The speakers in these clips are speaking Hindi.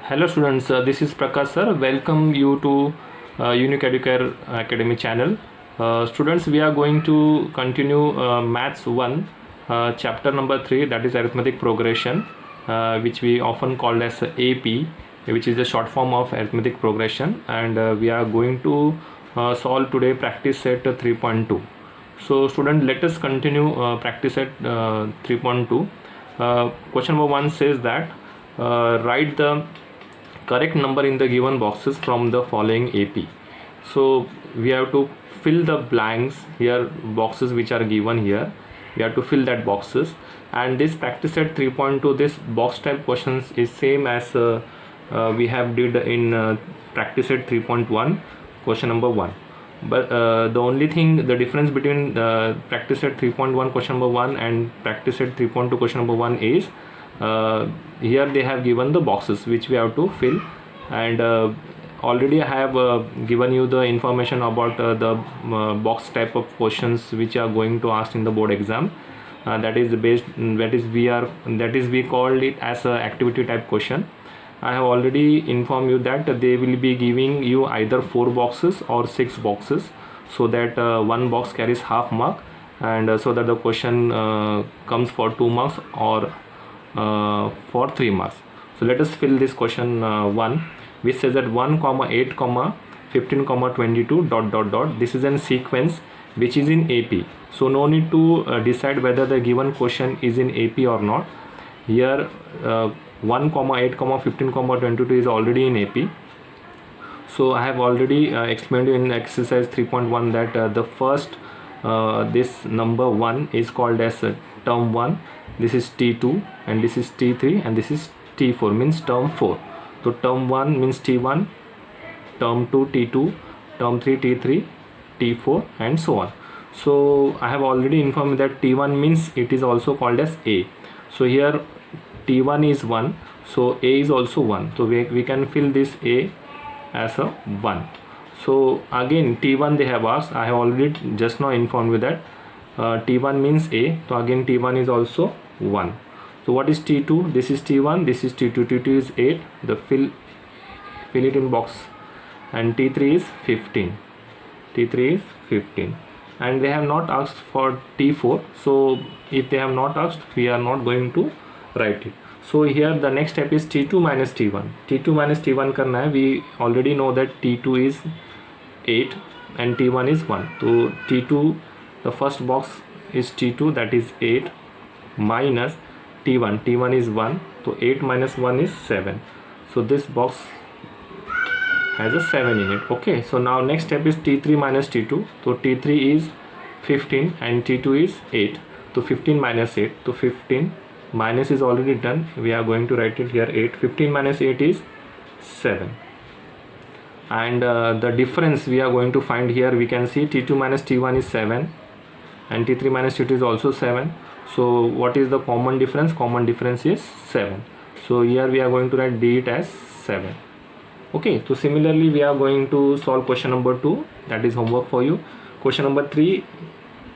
Hello students, this is Prakash sir. Welcome you to Unique Educare Academy channel. Students, we are going to continue Maths 1, chapter number 3, that is Arithmetic Progression, which we often called as AP, which is the short form of Arithmetic Progression, and we are going to solve today practice set 3.2. So student, let us continue practice set 3.2. Question number 1 says that write the correct number in the given boxes from the following AP. So we have to fill the blanks here, boxes which are given here. We have to fill that boxes, and this practice set 3.2, this box type questions is same as we have did in practice set 3.1, question number 1. But the only thing, the difference between practice set 3.1 question number 1 and practice set 3.2 question number 1 is here they have given the boxes which we have to fill, and already I have given you the information about the box type of questions which are going to ask in the board exam. That is based, we called it as a activity type question. I have already informed you that they will be giving you either 4 boxes or 6 boxes, so that one box carries half mark, and so that the question comes for 2 marks or for 3 marks. So let us fill this question 1, which says that 1 comma 8 comma 15 comma 22 dot dot dot. This is in sequence which is in AP, so no need to decide whether the given question is in AP or not. Here 1 comma 8 comma 15 comma 22 is already in AP. So I have already explained in exercise 3.1 that the first this number 1 is called as term 1, this is T2, and this is T3, and this is T4, means term 4. So term 1 means T1, term 2 T2, term 3 T3, T4, and so on. So I have already informed that T1 means it is also called as A. So here T1 is 1, so A is also 1, so we can fill this A as a 1. So again T1 they have asked, I have already just now informed you that T1 means A, so again T1 is also 1. So what is T2? This is T1, this is T2, T2 is 8, the fill it in box, and T3 is 15, T3 is 15, and they have not asked for T4, so if they have not asked, we are not going to write it. So here the next step is T2 minus T1. T2 minus T1 करना है. We already know that T2 is 8 and T1 is 1. So T2, the first box is T2, that is 8, minus T1. T1 is 1, so 8 minus 1 is 7. So this box has a 7 in it. Okay, so now next step is T3 minus T2. So T3 is 15 and T2 is 8. So 15 minus 8. So 15 minus is already done. We are going to write it here 8. 15 minus 8 is 7. And the difference we are going to find here, we can see T2 minus T1 is 7 and T3 minus T2 is also 7. So what is the common difference? Common difference is 7. So here we are going to write D it as 7. Okay, so similarly we are going to solve question number 2, that is homework for you. Question number 3,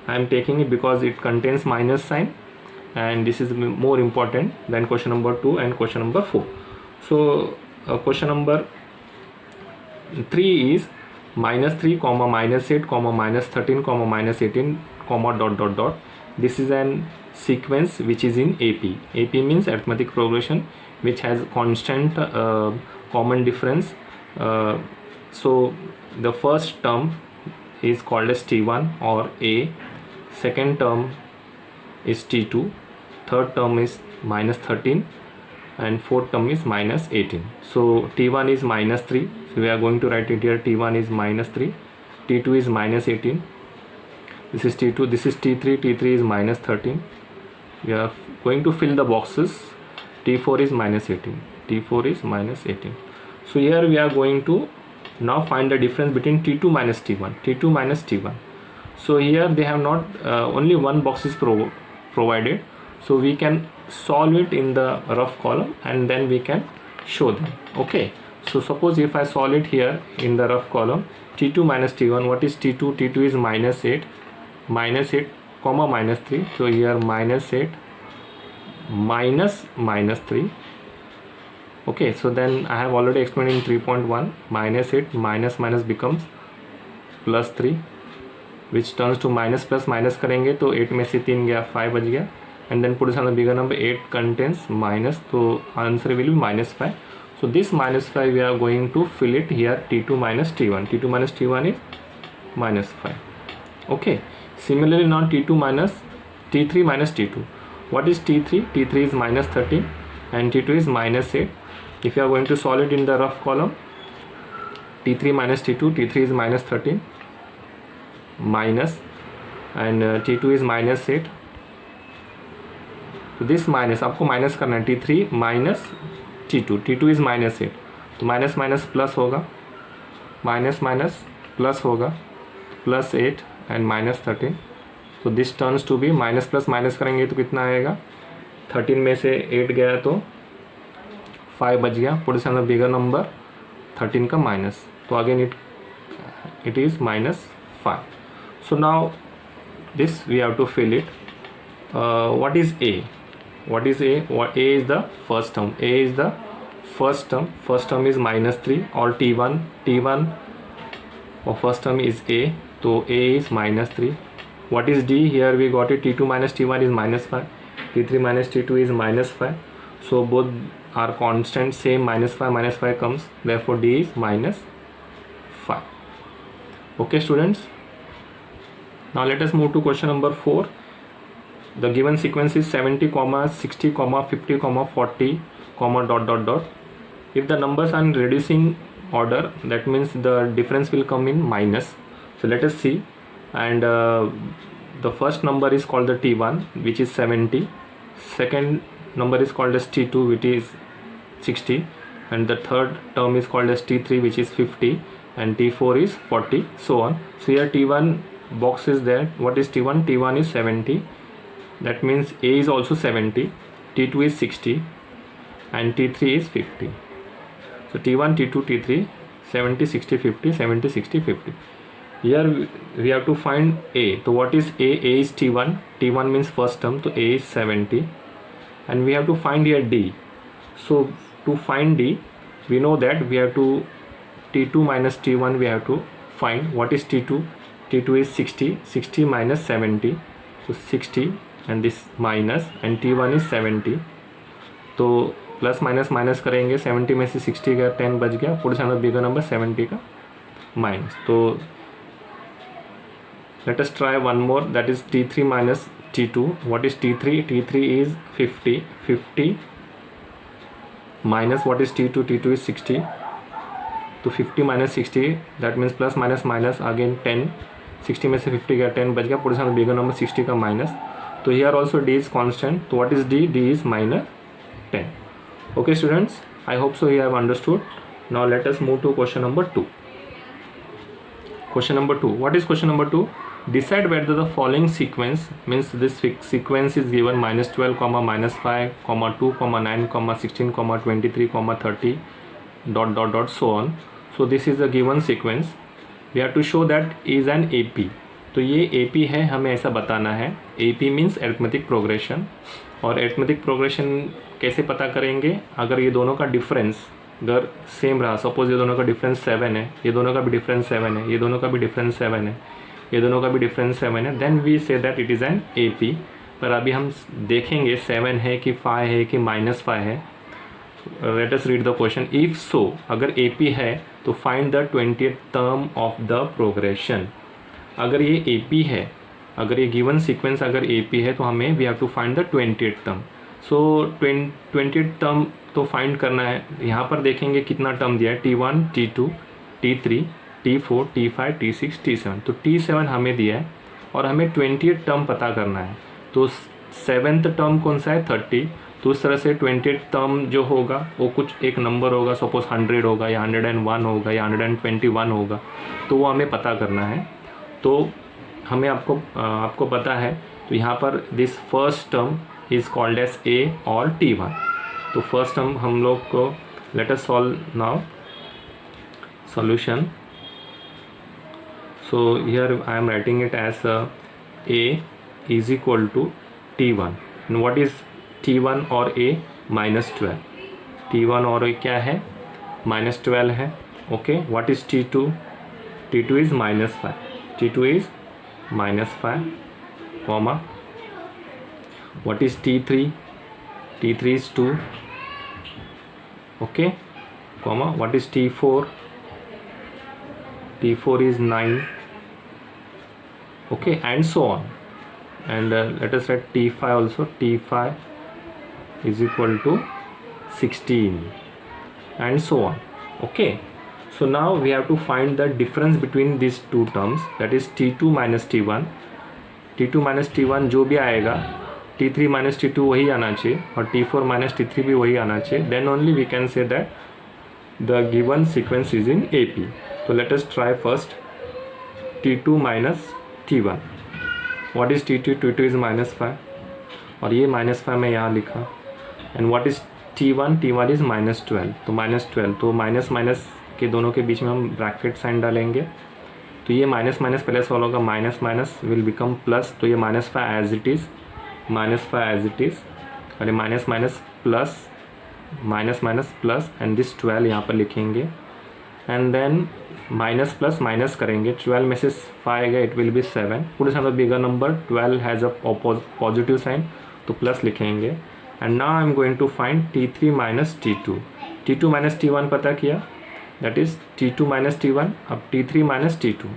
I am taking it because it contains minus sign, and this is more important than question number 2 and question number 4. So question number 3 is minus 3 comma minus 8 comma minus 13 comma minus 18 comma dot dot dot. This is an sequence which is in AP. AP means arithmetic progression, which has constant common difference. So the first term is called as T1 or A, second term is T2, third term is minus 13, and fourth term is minus 18. So T1 is minus 3, so we are going to write it here. T1 is minus 3, T2 is minus 18, this is T2, this is T3, T3 is minus 13. We are going to fill the boxes. T4 is minus 18, T4 is minus 18. So here we are going to now find the difference between T2 minus T1, T2 minus T1. So here they have not only one box is provided, so we can solve it in the rough column and then we can show them. Okay, so suppose if I solve it here in the rough column, T2 minus T1, what is T2? T2 is minus 8 comma minus 3, so here minus 8 minus minus 3 Okay, so then I have already explained in 3.1, minus 8, minus becomes plus 3, which turns to minus plus minus करेंगे तो 8 में से 3 गया, 5 बच गया, and then put it on the bigger number. 8 contains minus, so answer will be minus 5. So this minus 5 we are going to fill it here, T2 minus T1. T2 minus T1 is minus 5. Okay, similarly now T2 minus T3 minus T2. What is T3? T3 is minus 13 and T2 is minus 8. If you are going to solve it in the rough column, T3 minus T2, T3 is minus 13 minus, and T2 is minus 8. तो दिस माइनस आपको माइनस करना है, T3 minus T2, T2 is minus 8, तो माइनस माइनस प्लस होगा, माइनस माइनस प्लस होगा, प्लस 8 एंड माइनस 13. तो this turns to be minus plus minus करेंगे तो कितना आएगा, 13 में से 8 गया तो 5 बच गया, put it on the bigger number 13 का माइनस, तो again it is minus 5. So now this we have to fill it. What is A? What is A? What A is the first term. A is the first term. First term is minus 3 or T1. T1 or first term is A. So A is minus 3. What is D? Here we got it. T2 minus T1 is minus 5. T3 minus T2 is minus 5. So both are constant, same, minus 5 comes. Therefore D is minus 5. Okay, students. Now let us move to question number 4. The given sequence is 70, 60, 50, 40, dot dot dot. If the numbers are in reducing order, that means the difference will come in minus. So let us see. And the first number is called the T1, which is 70. Second number is called as T2, which is 60. And the third term is called as T3, which is 50. And T4 is 40, so on. So here T1 box is there. What is T1? T1 is 70. That means A is also 70, T2 is 60 and T3 is 50. So T1, T2, T3, 70, 60, 50, 70, 60, 50. Here we have to find A. So what is A? A is T1. T1 means first term, so A is 70. And we have to find here D. So to find D, we know that we have to T2 minus T1 we have to find. What is T2? T2 is 60, 60 minus 70, so 60. And this minus, and T1 is 70. तो प्लस माइनस माइनस करेंगे, 70 में से 60 गया, 10 बच गया, put it on the bigger number 70 का माइनस. तो let us try one more, that is T3 minus T2. What is T3? T3 is 50, 50 minus what is T2? T2 is 60. तो 50 minus 60, that means plus minus minus again 10, 60 में से 50 गया, 10 बच गया, put it on the bigger number 60 का minus. So here also D is constant. So what is D? D is minus 10. Okay students, I hope so you have understood. Now let us move to question number 2. Question number 2. What is question number 2? Decide whether the following sequence, means this sequence is given minus 12, minus 5, 2, 9, 16, 23, 30, dot dot dot, so on. So this is a given sequence. We have to show that is an AP. तो ये AP है, हमें ऐसा बताना है. AP means arithmetic progression. और एरिथमेटिक प्रोग्रेशन कैसे पता करेंगे? अगर ये दोनों का डिफरेंस अगर सेम रहा, सपोज ये दोनों का डिफरेंस 7 है, ये दोनों का भी डिफरेंस 7 है, ये दोनों का भी डिफरेंस 7 है, ये दोनों का भी डिफरेंस 7 है, then we say that it is an AP. पर अभी हम देखेंगे 7 है कि 5 है कि माइनस 5 है. Let us read the question. If so, अगर AP है तो find the 20th term of the progression. अगर ये AP है, अगर ये गिवन सीक्वेंस अगर AP है तो हमें we have to find the 20th term. So 20th term तो फाइंड करना है. यहाँ पर देखेंगे कितना टर्म दिया है, T1, T2, T3, T4, T5, T6, T7. तो T7 हमें दिया है और हमें 20th टर्म पता करना है. तो 7th टर्म कौन सा है? 30. तो उस तरह से 20th टर्म जो होगा वो कुछ एक नंबर होगा, सपोज 100 होगा या 101 होगा या 121 होगा, तो वो हमें पता करना है. तो हमें आपको पता है. तो यहाँ पर this first term is called as A और T1. तो फर्स्ट टर्म हम लोग को, let us solve now solution. So here I am writing it as A is equal to T1. And what is T1 और A? -12. T1 और ये क्या है -12 है. Okay, what is T2? T2 is -5. T2 is -5 comma. What is T3? T3 is 2. Okay, comma. What is T4? T4 is 9. Okay, and so on. And let us write T5 also. T5 is equal to 16 and so on. Okay, so now we have to find the difference between these two terms, that is T2 minus T1. T2 minus T1 जो भी आएगा, T3 minus T2 वही आना चाहिए और T4 minus T3 भी वही आना चाहिए. Then only we can say that the given sequence is in AP. So let us try first T2 minus T1. What is T2? T2 is -5 और ये -5 मैं यहाँ लिखा. And what is T1? T1 is -12. तो -12 तो माइनस माइनस के दोनों के बीच में हम ब्रैकेट साइन डालेंगे. तो ये माइनस माइनस प्लस वाला होगा, minus minus will become plus. तो ये -5 as it is, -5 as it is. अरे minus minus plus, minus minus plus and this 12 यहाँ पर लिखेंगे. And then minus plus minus करेंगे, 12 में से 5 आएगा, it will be 7. Put some bigger number, 12 has a positive sign तो प्लस लिखेंगे. And now I am going to find T3 minus T2. T2 minus T1 पता किया, that is T2 minus T1. अब T3 माइनस T2,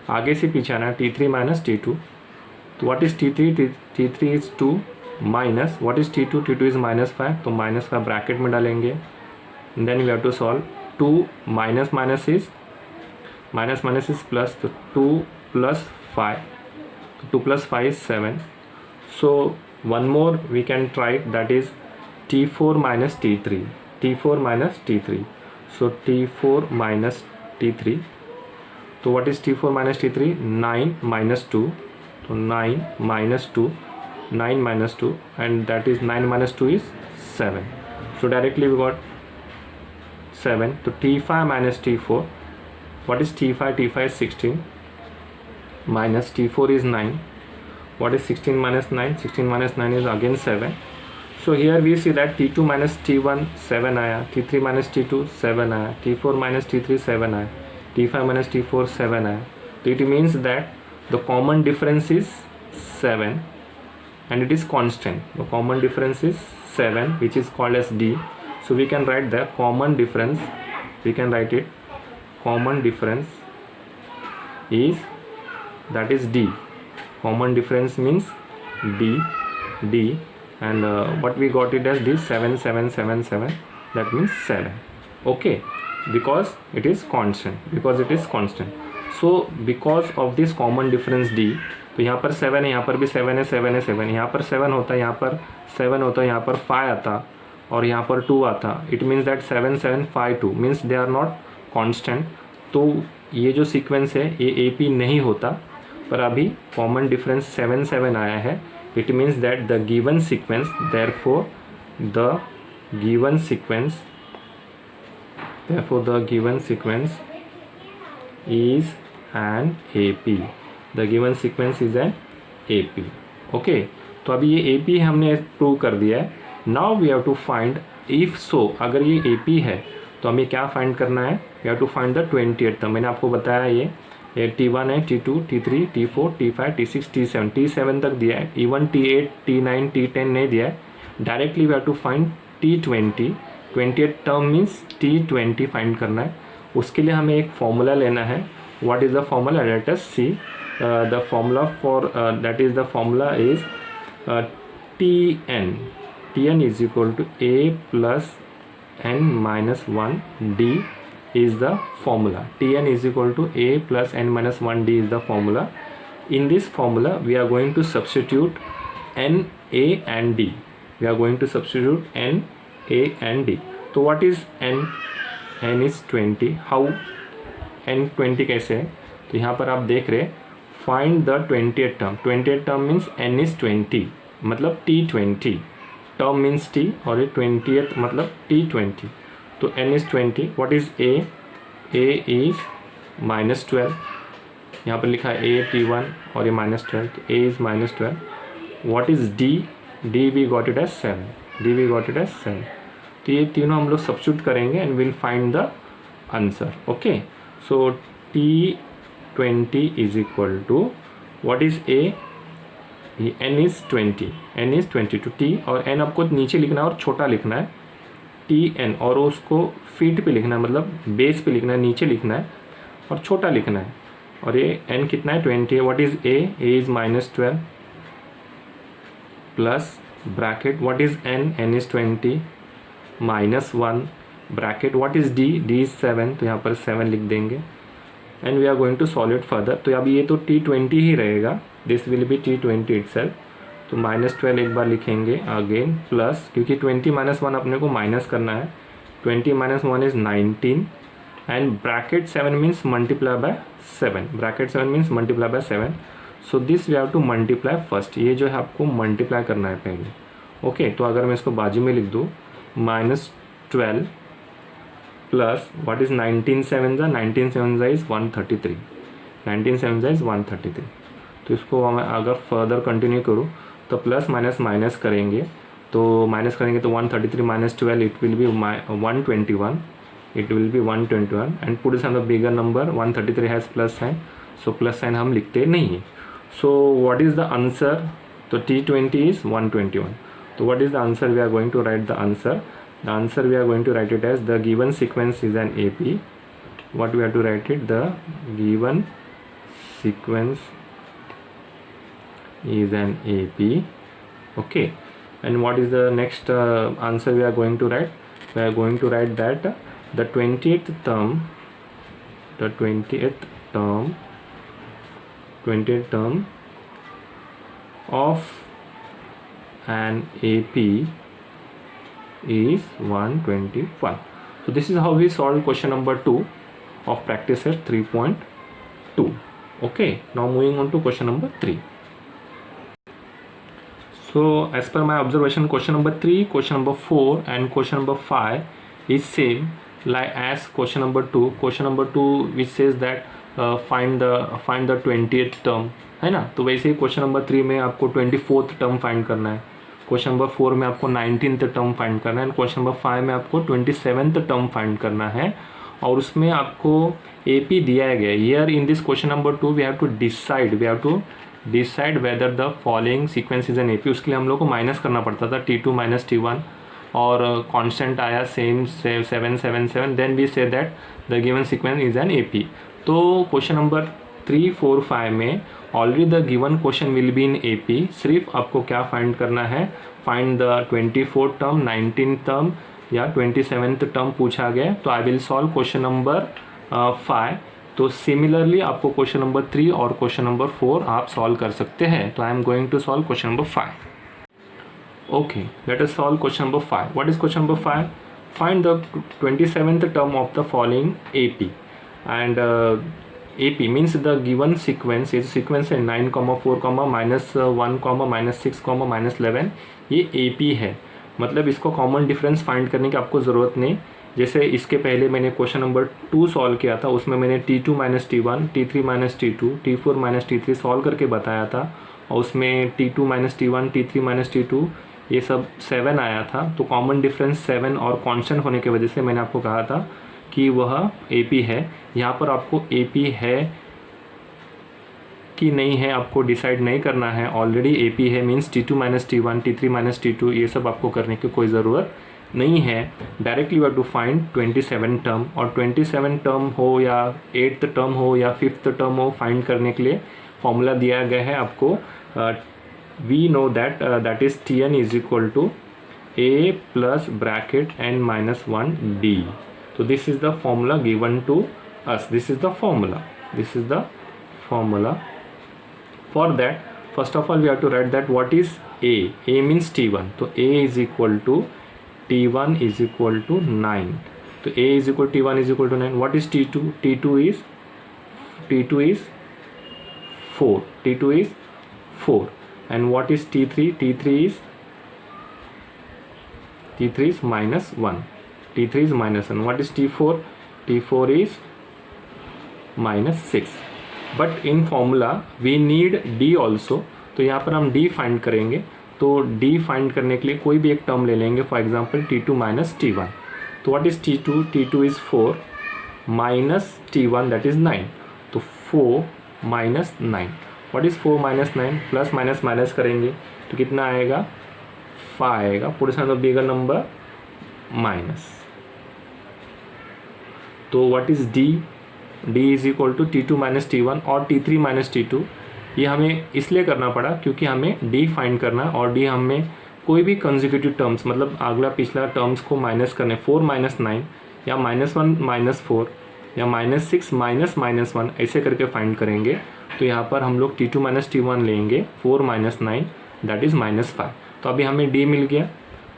आगे से पीछे आना, T3 माइनस T2. तो what is T3? T3 is 2 minus what is T2? T2 is -5. तो -5 ब्रैकेट में डालेंगे. Then we have to solve. 2 minus minus is plus, तो 2 प्लस 5, तो 2 plus 5 is 7. So one more we can try, that is T4 minus T3. T4 minus T3. So T4 minus T3. तो what is T4 minus T3? 9 minus 2. तो 9 minus 2, 9 minus 2, and that is 9 minus 2 is 7. So directly we got 7. So T5 minus T4. What is T5? T5 is 16 minus T4 is 9. What is 16 minus 9? 16 minus 9 is again 7. So here we see that T2 minus T1 7 आया, T3 minus T2 7 आया, T4 minus T3 7 आया, T5 minus T4 7 आया. So it means that the common difference is 7 and it is constant. The common difference is 7, which is called as D. So we can write the common difference, we can write it, common difference is, that is D. Common difference means D, and what we got it as D, 7 7 7 7, that means 7. Okay, because it is constant. So because of this common difference D, तो यहाँ पर 7 है, यहाँ पर भी 7 है, 7 है, 7, यहाँ पर 7 होता है, यहाँ पर 7 होता है, यहाँ पर 5 आता और यहाँ पर 2 आता. It means that 7 7 5 2 means they are not constant. तो ये जो सीक्वेंस है ये AP नहीं होता, पर अभी कॉमन डिफरेंस 7 7 आया है. It means that the given sequence, therefore the given sequence is an AP. The given sequence is an AP. Okay, तो अभी ये AP हमने प्रूव कर दिया है. Now we have to find if so. अगर ये AP है तो हमें क्या फाइंड करना है? We have to find the 28th term. मैंने आपको बताया ये T1 है, T2, T3, T4, T5, T6, T7. T7 तक दिया है. Even T8, T9, T10 नहीं दिया है. Directly we have to find T20. 28th term means T20 find करना है. उसके लिए हमें एक फॉर्मूला लेना है. What is the formula? Let us see. The formula for that is the formula is Tn is equal to A plus n minus 1 D is the formula. Tn is equal to A plus n minus 1 D is the formula. In this formula we are going to substitute n, A and D. We are going to substitute n, A and D. So what is n? n is 20. How? n 20 कैसे है? तो यहाँ पर आप देख रहे, find the 28th term. 28th term means n is 20, मतलब T20. टर्म मीन्स T और ये 20th मतलब T20. तो n is 20. What is A? A is -12. यहाँ पर लिखा है A T1 और ये -12, तो A is -12. What is D? D we got it as 7. तो ये तीनों हम लोग सब्स्टिट्यूट करेंगे and will find the answer. Okay, so T20 is equal to what is A? n is 20 to T, और n आपको नीचे लिखना है और छोटा लिखना है TN, और उसको फीट पे लिखना है, मतलब बेस पे लिखना है, नीचे लिखना है और छोटा लिखना है. और ये n कितना है? 20 है. What is A? A is -12 plus bracket what is n? n is 20 -1 bracket what is D? D is 7, तो यहाँ पर 7 लिख देंगे and we are going to solve it further. तो अब ये तो T20 ही रहेगा, this will be T20 itself. तो -12 एक बार लिखेंगे अगेन प्लस, क्योंकि 20 - 1 अपने को माइनस करना है. 20 - 1 is 19 and bracket 7 means multiply by 7. Bracket 7 means multiply by 7. So this we have to multiply first. ये जो है आपको मल्टीप्लाई करना है पहले. ओके, तो अगर मैं इसको बाजू में लिख दूँ -12 plus what is 19 7 is 133. 19 7 is 133. तो इसको मैं अगर फर्दर कंटिन्यू करूँ तो प्लस माइनस माइनस करेंगे, तो माइनस करेंगे तो 133 - 12 it will be 121. It will be 121 and put it on the bigger number. 133 has plus sign, so plus sign हम लिखते नहीं है. So what is the answer? तो T20 इज 121. तो what is the answer? We are going to write the answer. The answer we are going to write it as the given sequence is an AP. What we have to write it? The given sequence is an AP. Okay. And what is the next answer we are going to write? We are going to write that the 20th term of an AP is 121. So this is how we solve question number 2 of practice set 3.2. Okay, now moving on to question number 3. So as per my observation, question number 3, question number 4 and question number 5 is same like as question number 2. Question number 2 which says that find the 20th term, है ना. तो वैसे ही क्वेश्चन नंबर 3 में आपको 24th टर्म फाइंड करना है. क्वेश्चन नंबर 4 में आपको 19th टर्म फाइंड करना है. क्वेश्चन नंबर 5 में आपको 27th टर्म फाइंड करना है, और उसमें आपको AP दिया गया है. Here in this question number 2 we have to decide whether the following sequence is an AP. उसके लिए हम लोग को माइनस करना पड़ता था T2 - T1, और कांस्टेंट आया same 777. Then we say that the given sequence is an AP. तो क्वेश्चन नंबर 3, 4, 5 में already the given question will be in AP. सिर्फ आपको क्या फाइंड करना है? Find the 24th term, 19th term या 27th टर्म पूछा गया. तो I will solve question number 5. तो सिमिलरली आपको क्वेश्चन नंबर 3 और क्वेश्चन नंबर 4 आप सॉल्व कर सकते हैं. तो I am going to solve question number 5. Okay, let us solve question number 5. What is question number 5? Find the 27th term of the following AP. And AP means the given sequence is sequence है 9, 4, -1, -6, -11. ये AP है, मतलब इसको कॉमन डिफरेंस फाइंड करने की आपको ज़रूरत नहीं. जैसे इसके पहले मैंने क्वेश्चन नंबर 2 सॉल्व किया था, उसमें मैंने T2 - T1, T3 - T2, T4 - T3 solve करके बताया था, और उसमें T2 - T1, T3 - T2 ये सब 7 आया था. तो कॉमन डिफरेंस 7 और कांस्टेंट होने की वजह से मैंने आपको कहा था कि वह AP है. यहाँ पर आपको AP है कि नहीं है आपको डिसाइड नहीं करना है. ऑलरेडी AP है means T2 - T1, T3 - T2 ये सब आपको करने की कोई ज़रूरत नहीं है. Directly you have to find 27 term, और 27 टर्म हो या 8th टर्म हो या 5th टर्म हो, फाइंड करने के लिए फॉर्मूला दिया गया है आपको. We know that is Tn is equal to A plus bracket n - 1 D. So this is the formula given to us. This is the formula. For that, first of all we have to write that what is A. A means T1. So A is equal to T1 is equal to 9. So A is equal to T1 is equal to 9. What is T2? T2 is 4. T2 is 4. And what is T3? T3 is -1. T3 is -1. What is T4? T4 is -6. But in formula we need D also. तो यहाँ पर हम D फाइंड करेंगे. तो डी फाइंड करने के लिए कोई भी एक टर्म ले लेंगे, for example t2 minus t1. तो what is t2? t2 is 4 minus t1 that is 9. तो 4 minus 9. What is 4 minus 9? Plus minus minus करेंगे तो कितना आएगा? 5 आएगा. Put sign of bigger number minus. तो what is d? d is equal to t2 minus t1 और t3 माइनस t2. ये हमें इसलिए करना पड़ा क्योंकि हमें d फाइंड करना है और d हमें कोई भी कंसेक्यूटिव टर्म्स मतलब अगला पिछला टर्म्स को माइनस करने, 4 माइनस 9 या -1 माइनस 4 या -6 माइनस -1 ऐसे करके फाइंड करेंगे. तो यहाँ पर हम लोग t2 माइनस t1 लेंगे, 4 माइनस 9 दैट इज़ -5. तो अभी हमें d मिल गया.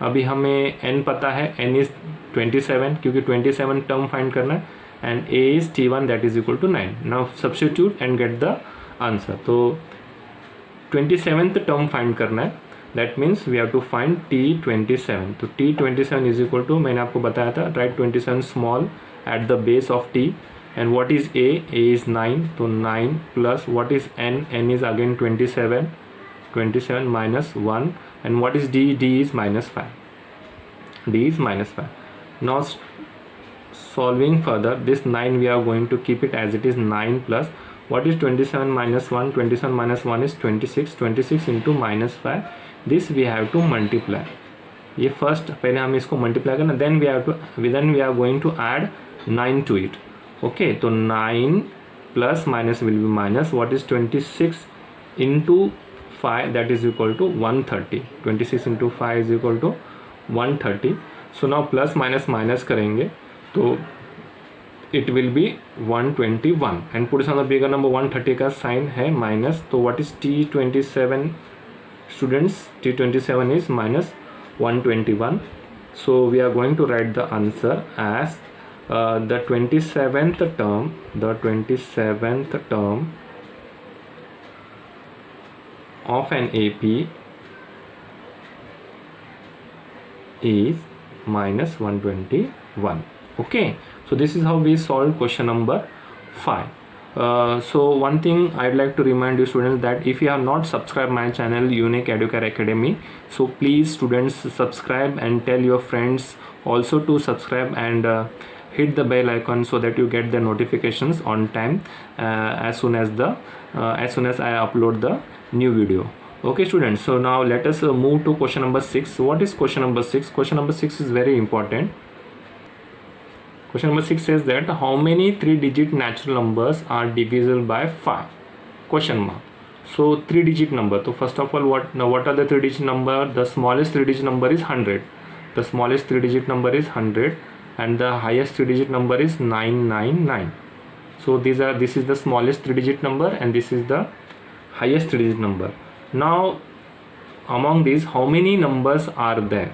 अभी हमें n पता है, n इज़ 27 क्योंकि 27 टर्म फाइंड करना है and a is t1 that is equal to 9. Now substitute and get the answer. तो 27th टर्म फाइंड करना है, that means we have to find t27. तो t27 इज इक्वल टू, मैंने आपको बताया था, right 27 small at the base of t and what is a is 9. तो 9 plus what is n? n is again 27 minus 1 and what is d? d is -5. d is -5. Now solving further, this 9 we are going to keep it as it is. 9 plus what is 27 minus 1? 27 minus 1 is 26. 26 into -5. This we have to multiply. ये फर्स्ट पहले हम इसको मल्टीप्लाई करना, then we are going to add 9 to it. Okay, तो 9 plus minus will be minus. What is 26 into 5? That is equal to 130. 26 into 5 is equal to 130. So now plus minus minus करेंगे तो it will be 121 and put on the bigger number. 130 का साइन है माइनस. तो what is t27 students? t27 is minus 121. So we are going to write the answer as the 27th term of an AP is minus 121. Okay, so this is how we solve question number 5. So one thing I'd like to remind you students that if you have not subscribed my channel Unique Educare Academy, so please students subscribe and tell your friends also to subscribe and hit the bell icon so that you get the notifications on time as soon as I upload the new video. Okay students, so now let us move to question number 6. What is question number 6? Question number 6 is very important. Question number 6 says that how many 3-digit natural numbers are divisible by 5? Question mark. So 3-digit number. So first of all, what are the 3-digit number? The smallest 3-digit number is 100. The smallest 3-digit number is 100 and the highest 3-digit number is 999. So this is the smallest 3-digit number and this is the highest 3-digit number. Now among these, how many numbers are there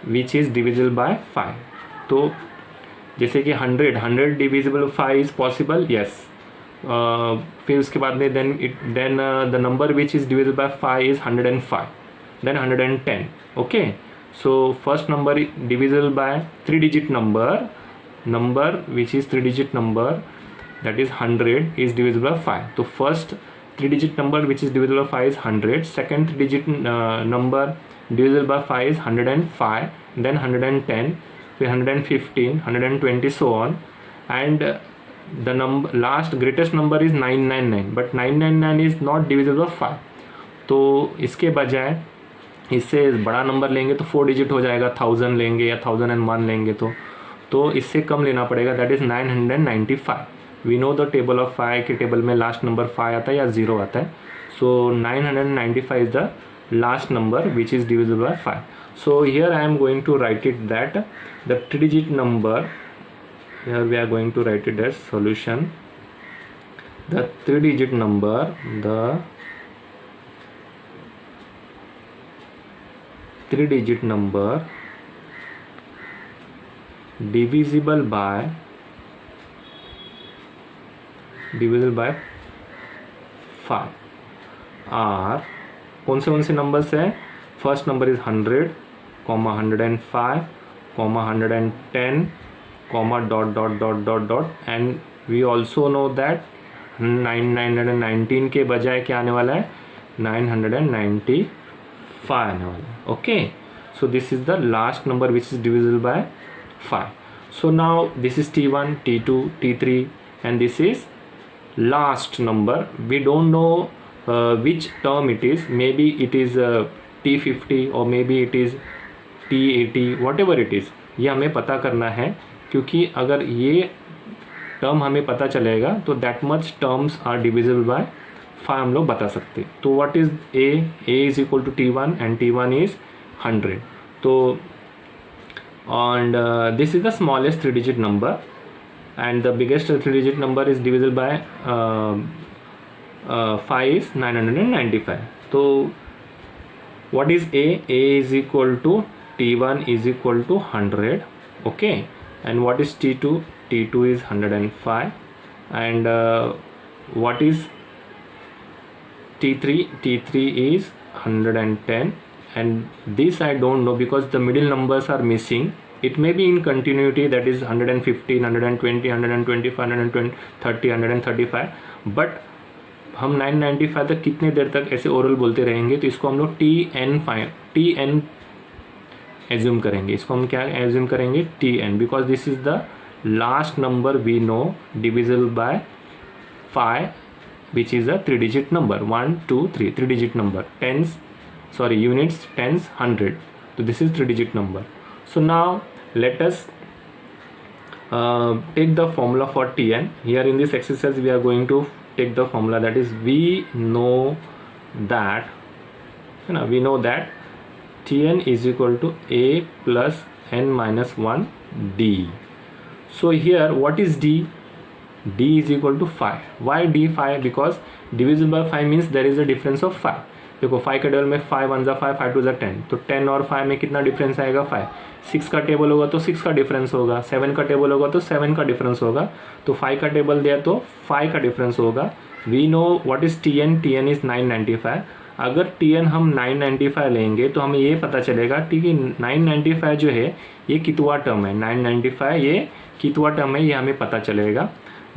which is divisible by 5? तो जैसे कि 100 डिविजिबल 5 इज़ पॉसिबल, यस. फिर उसके बाद में then the number which is divisible by 5 is 105, then 110. Okay, so first number divisible by 3-digit number which is 3-digit number that is 100 is divisible by 5. तो first 3-digit number which is divisible by 5 is 100. Second 3-digit number divisible by 5 is 105, then 110, then 115, 120, so on. And the last greatest number is 999, but 999 is not divisible by 5. तो इसके बजाय इससे बड़ा नंबर लेंगे तो 4-digit हो जाएगा, 1000 लेंगे या 1001 लेंगे तो इससे कम लेना पड़ेगा, that is 995. We know the table of 5 के टेबल में लास्ट नंबर 5 आता है या 0 आता है. So 995 is the last number which is divisible by 5. So here I am going to write it that the 3-digit number, here we are going to write it as solution. The 3-digit number divisible by 5 are कौन से नंबर्स है? First number is 100, 105, 110, dot and we also know that 919 के बजाय क्या आने वाला है? 995. 5 आने वाला है. Okay, so this is the last number which is divisible by 5. So now this is T1, T2, T3 and this is last number. We don't know which term it is. Maybe it is T50 or maybe it is T80, whatever it is. ये हमें पता करना है, क्योंकि अगर ये टर्म हमें पता चलेगा तो that much terms are divisible by 5 हम लोग बता सकते. तो what is A is equal to T1 and T1 is 100. तो and this is the smallest 3-digit number and the biggest 3-digit number is divisible by 5 is 995. So what is A is equal to T1 is equal to 100. Okay, and what is T2 is 105 and what is T3 is 110. And this I don't know because the middle numbers are missing. It may be in continuity, that is 115, 120, 125, 130, 135. But हम 995 तक कितने देर तक ऐसे ओरल बोलते रहेंगे, तो इसको हम लोग TN एज्यूम करेंगे. इसको हम क्या एज्यूम करेंगे? TN, because this is the last number we know divisible by 5 which is a 3-digit number. 1, 2, 3 3-digit number. Units, tens, 100. So this is 3-digit number. So now let us take the formula for Tn. Here in this exercise we are going to take the formula, that is we know that Tn is equal to A plus n minus 1 D. So here what is D? D is equal to 5. Why D 5? Because divisible by 5 means there is a difference of 5. देखो 5 का टेबल में 5 1 जा 5, 5 2 जा 10, तो 10 और 5 में कितना डिफरेंस आएगा? 5. 6 का टेबल होगा तो 6 का डिफरेंस होगा, 7 का टेबल होगा तो 7 का डिफरेंस होगा, तो 5 का टेबल दिया तो 5 का डिफरेंस होगा. We know what is Tn. Tn is 995. अगर Tn हम 995 लेंगे तो हमें ये पता चलेगा कि 995 जो है ये कितवा टर्म है. 995 ये कितवा टर्म है, ये हमें पता चलेगा.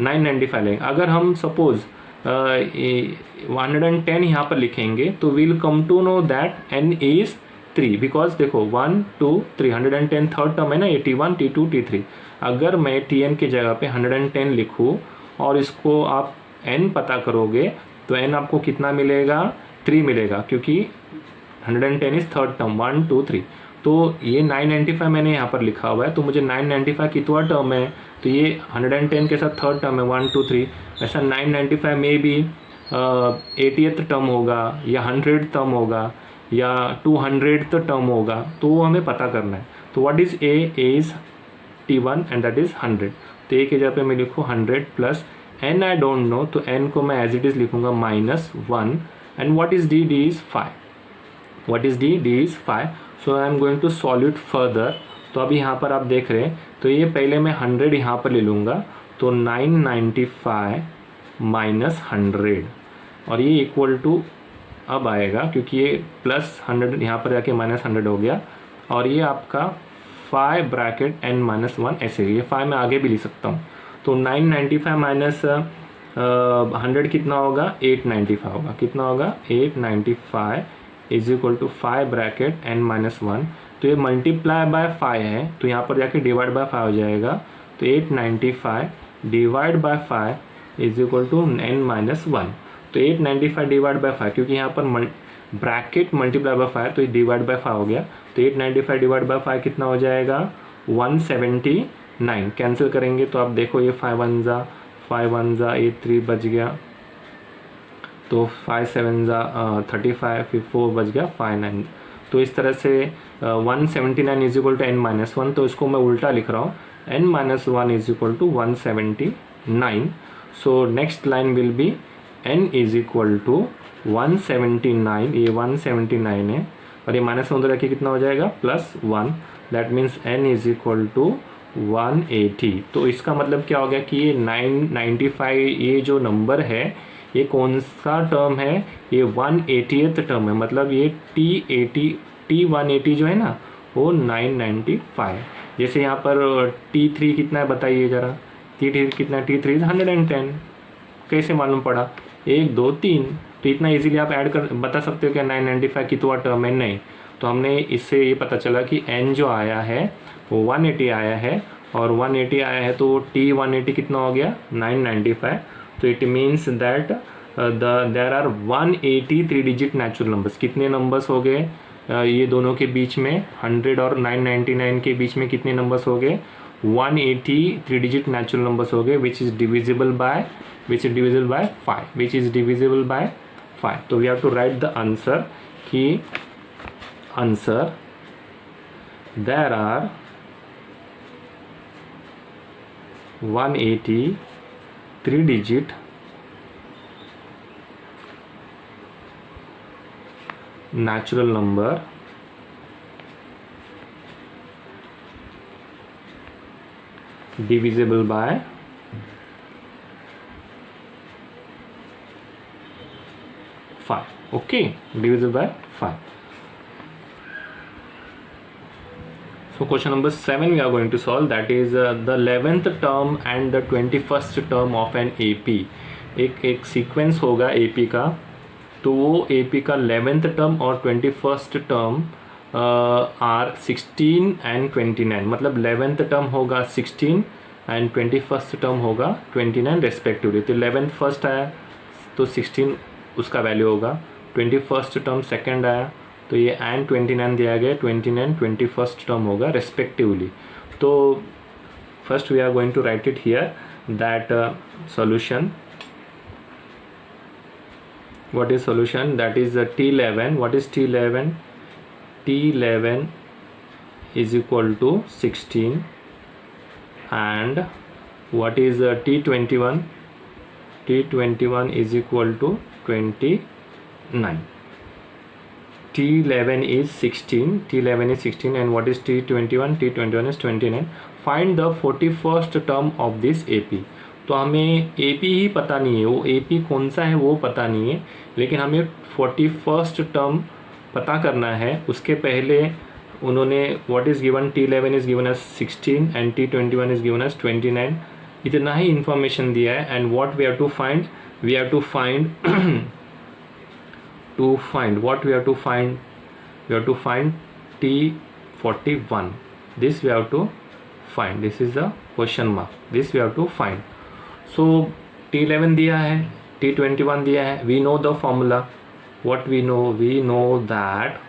995 लेंगे. अगर हम सपोज 110 यहाँ पर लिखेंगे तो we'll come to know that n is 3, because देखो 1 2 3 110 थर्ड टर्म है ना, ये T1 T2 T3. अगर मैं Tn की जगह पे 110 लिखूँ और इसको आप n पता करोगे तो n आपको कितना मिलेगा? 3 मिलेगा, क्योंकि 110 इज थर्ड टर्म 1 2 3. तो ये 995 मैंने यहाँ पर लिखा हुआ है, तो मुझे 995 कितना टर्म है? तो ये 110 के साथ थर्ड टर्म है 1 2 3. ऐसा 995 में भी 80th टर्म होगा या 100th टर्म होगा या 200th टर्म होगा, तो वो हमें पता करना है. तो what is A is T1 and that is 100. तो A की जगह पे मैं लिखूँ 100 plus n I don't know, तो n को मैं एज इट इज़ लिखूँगा -1. And what is D? D is 5. What is D? D is 5. So I am going to solve it further. तो अभी यहाँ पर आप देख रहे हैं, तो ये पहले मैं 100 यहाँ पर ले लूँगा, तो 995 माइनस 100 और ये इक्वल टू अब आएगा, क्योंकि ये प्लस 100 यहाँ पर जाके -100 हो गया, और ये आपका 5 ब्रैकेट n माइनस 1 ऐसे, ये 5 मैं आगे भी लिख सकता हूँ. तो 995 माइनस 100 कितना होगा? 895 होगा. कितना होगा? 895 is equal to 5 bracket n minus 1. तो ये मल्टीप्लाई बाय 5 है, तो यहाँ पर जाके डिवाइड बाय 5 हो जाएगा. तो 895 divide by 5 is equal to n minus 1. तो 895 डिवाइड बाय 5, क्योंकि यहाँ पर ब्रैकेट मल्टीप्लाई बाय 5, तो ये डिवाइड बाय 5 हो गया. तो 895 डिवाइड बाय 5 कितना हो जाएगा? 179. कैंसिल करेंगे तो आप देखो ये 5 1 जा 8 3 बच गया, तो 5 7 जा 35, फिर 4 बच गया 5 9. तो इस तरह से 179 is equal to n minus 1. तो इसको मैं उल्टा लिख रहा हूँ, n minus 1 is equal to 179. So next line will be n is equal to 179. ये 179 है और ये माइनस 1 रखिए, कितना हो जाएगा? +1. That means n is equal to 180. तो इसका मतलब क्या हो गया कि ये 995 ये जो नंबर है ये कौन सा टर्म है? ये 180th टर्म है. मतलब ये T180 जो है ना वो 995. जैसे यहाँ पर T3 कितना है बताइए ज़रा. T3 कितना? T3 is 110. कैसे मालूम पड़ा? 1 2 3 तो इतना इजीली आप ऐड कर बता सकते हो कि 995 कितना टर्म है, नहीं। तो हमने इससे ये पता चला कि n जो आया है वो 180 आया है, और 180 आया है तो t 180 कितना हो गया 995। तो it means that there are 180 3 digit natural numbers. कितने नंबर्स हो गए ये दोनों के बीच में, 100 और 999 के बीच में कितने नंबर्स हो गए 180 3 डिजिट नेचुरल नंबर्स हो गए, which is divisible by 5, which is divisible by 5। तो we have to write the answer कि आंसर देर आर 180 3 डिजिट natural number divisible by 5. Okay, divisible by 5. So question number 7 we are going to solve, that is the 11th term and the 21st term of an AP. एक सीक्वेंस होगा AP का, तो वो AP का 11th टर्म और 21st टर्म आर 16 एंड 29, मतलब 11th टर्म होगा 16 एंड 21st टर्म होगा 29 रेस्पेक्टिवली। तो 11th फर्स्ट आया तो 16 उसका वैल्यू होगा, 21st टर्म सेकंड आया तो ये एंड 29 दिया गया, 29 21st टर्म होगा रेस्पेक्टिवली। तो first we are going to write it here that solution. What is solution? That is T11. What is T11? T11 is equal to 16, and what is T21? T21 is equal to 29. T11 is 16. T11 is 16, and what is T21? T21 is 29. Find the 41st term of this AP. तो हमें AP ही पता नहीं है, वो AP कौन सा है वो पता नहीं है, लेकिन हमें 41st टर्म पता करना है। उसके पहले उन्होंने what is given, T11 is given as 16 and T21 is given as 29, इतना ही इंफॉर्मेशन दिया है। And what we have to find, we have to find what we have to find, we have to find T41. This we have to find, this is the question mark, this we have to find. So T11 दिया है, T21 दिया है, we know the formula. What we know that,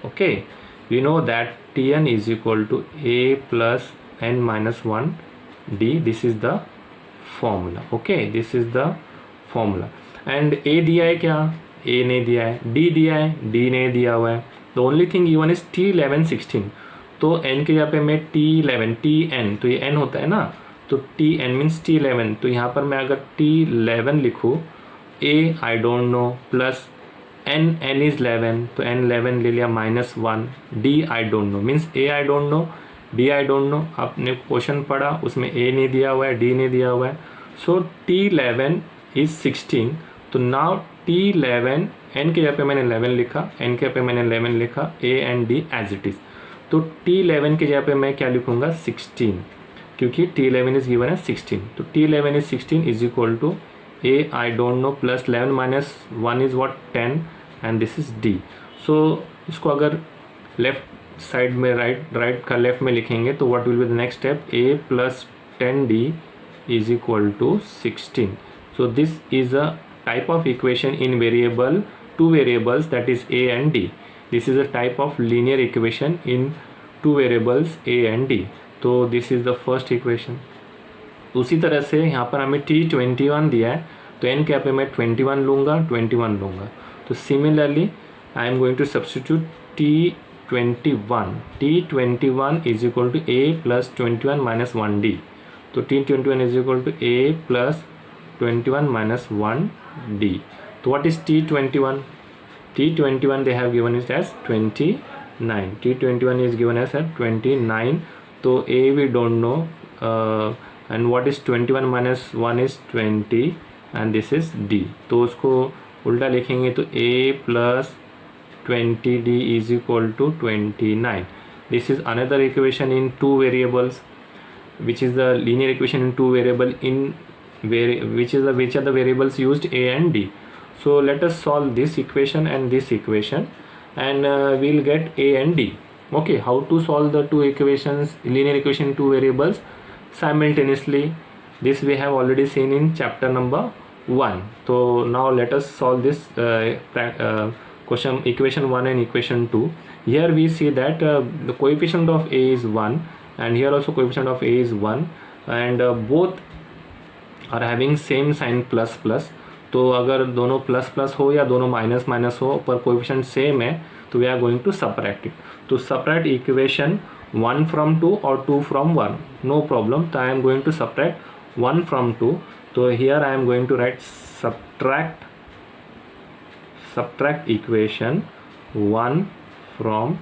okay, we know that Tn is equal to a plus n minus 1 d. This is the formula. Okay, this is the formula. And a दिया है क्या, a नहीं दिया है, d दिया है, d नहीं दिया हुआ है. The only thing given is T11 16. तो n के जगह पे मैं T11 Tn, तो ये n होता है ना, तो Tn मीन्स T11, तो यहाँ पर मैं अगर T11 लिखूँ, a I don't know plus n is 11, तो n 11 ले लिया minus 1, d I don't no means a I don't no, d I don't no. आपने क्वेश्चन पढ़ा उसमें a नहीं दिया हुआ है, d नहीं दिया हुआ है. सो T11 इज़ 16. तो नाउ T11 n के जगह पे मैंने 11 लिखा, n के जगह पे मैंने 11 लिखा, a and d as it is. तो T11 के जगह पे मैं क्या लिखूँगा 16, क्योंकि T11 इज़ गिवन है 16. तो T11 is 16 is equal to a I don't know plus 11 minus 1 is what 10 and this is d. So इसको अगर लेफ्ट साइड में राइट का लेफ्ट में लिखेंगे तो what will be the next step, a plus 10d is equal to 16. So this is a type of equation in variable, two variables, that is a and d. This is a type of linear equation in two variables a and d. तो this is the first equation. उसी तरह से यहाँ पर हमें T21 दिया है, तो n के यहाँ पे मैं 21 लूँगा, 21 लूँगा. तो similarly I am going to substitute T21. T21 is equal to a plus 21 minus 1d. तो T21 is equal to a plus 21 minus 1d. So what is T21? T21 they have given it as 29. T21 is given as 29. So a we don't know, and what is 21 minus 1 is 20, and this is d. तो उसको उल्टा लिखेंगे तो a plus 20d is equal to 29. This is another equation in two variables, which is the linear equation in two variable in which are the variables used a and d. So let us solve this equation and this equation, and we'll get A and D. Okay, how to solve the two equations, linear equation, two variables simultaneously? This we have already seen in chapter number 1. So now let us solve this question, equation 1 and equation 2. Here we see that the coefficient of A is 1, and here also coefficient of A is 1, and both are having same sign plus plus. तो अगर दोनों प्लस प्लस हो या दोनों माइनस माइनस हो पर कोएफिशिएंट सेम है तो we are going to subtract it. तो सबट्रैक्ट इक्वेशन 1 फ्रॉम 2 और 2 फ्रॉम 1, नो प्रॉब्लम. तो I am going to subtract 1 from 2. तो here I am going to write subtract equation 1 from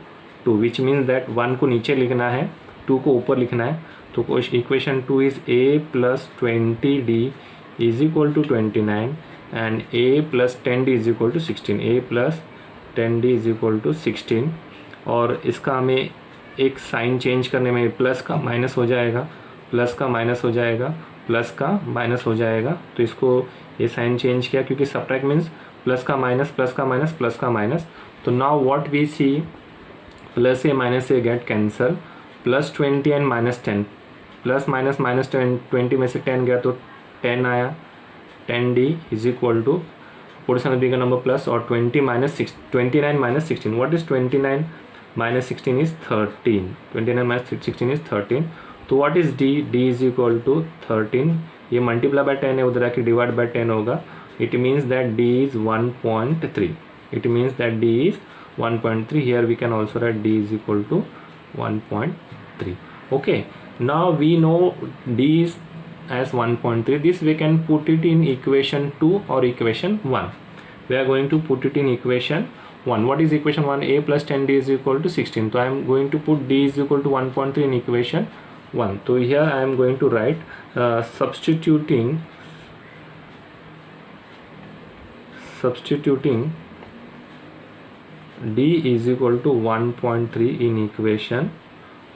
2, which means that 1 को नीचे लिखना है, 2 को ऊपर लिखना है. तो equation 2 is a plus 20d is equal to 29 and a plus 10d is equal to 16. a plus 10d is equal to 16. और इसका हमें एक साइन चेंज करने में प्लस का माइनस हो जाएगा, प्लस का माइनस हो जाएगा, प्लस का माइनस हो जाएगा. तो इसको ये साइन चेंज किया क्योंकि सबट्रैक्ट मीन्स प्लस का माइनस, प्लस का माइनस, प्लस का माइनस. तो now what we see, plus a minus a get cancel, plus 20 and minus 10, plus minus minus 20 में से 10 गया तो 10 आया. 10d is equal to portion of bigger number plus or 20 minus 6, 29 minus 16. What is 29 minus 16 is 13. 29 minus 16 is 13. तो what is d? d is equal to 13. ये मल्टीप्लाई बाय 10 है, उधर आके डिवाइड बाय 10 होगा. It means that d is 1.3. It means that d is 1.3. Here we can also write d is equal to 1.3. Okay. Now we know d is as 1.3. This we can put it in equation 2 or equation 1. We are going to put it in equation 1. What is equation 1? A plus 10d is equal to 16. So I am going to put d is equal to 1.3 in equation 1. So here I am going to write substituting d is equal to 1.3 in equation